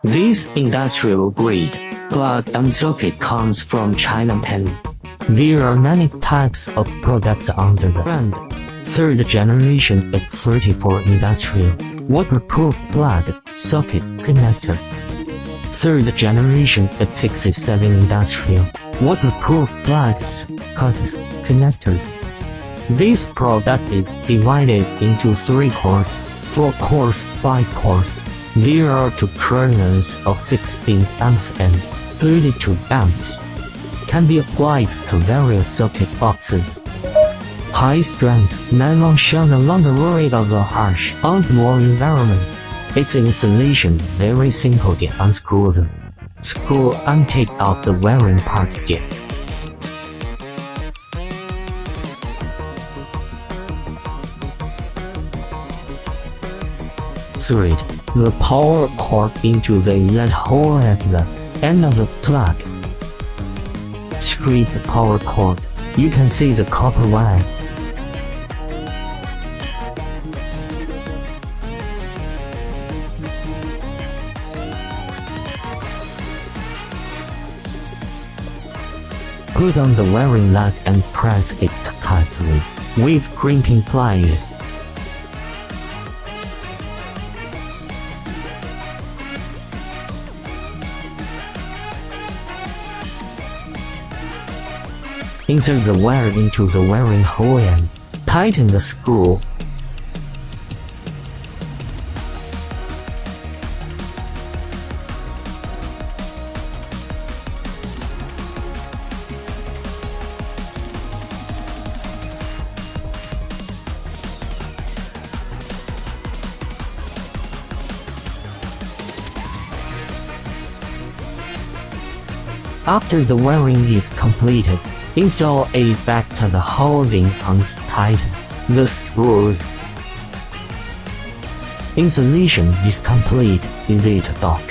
This industrial-grade plug-and socket comes from China Pen. There are many types of products under the brand. Third generation F34 industrial waterproof plug socket connector. Third generation F67 industrial waterproof plugs connectors. This product is divided into 3 cores, 4 cores, 5 cores. There are 2 kernels of 16 amps and 32 amps. Can be applied to various socket boxes. High-strength nylon shell no longer worried of the harsh outdoor environment. Its installation very simple. Unscrew them. Screw and take out the wearing part. Thread the power cord into the inlet hole at the end of the plug. Strip the power cord. You can see the copper wire. Put on the wiring nut and press it tightly with crimping pliers. Insert the wire into the wiring hole and tighten the screw. After the wiring is completed, install it back to the housing and tighten the screws. Installation is complete. Is it dock?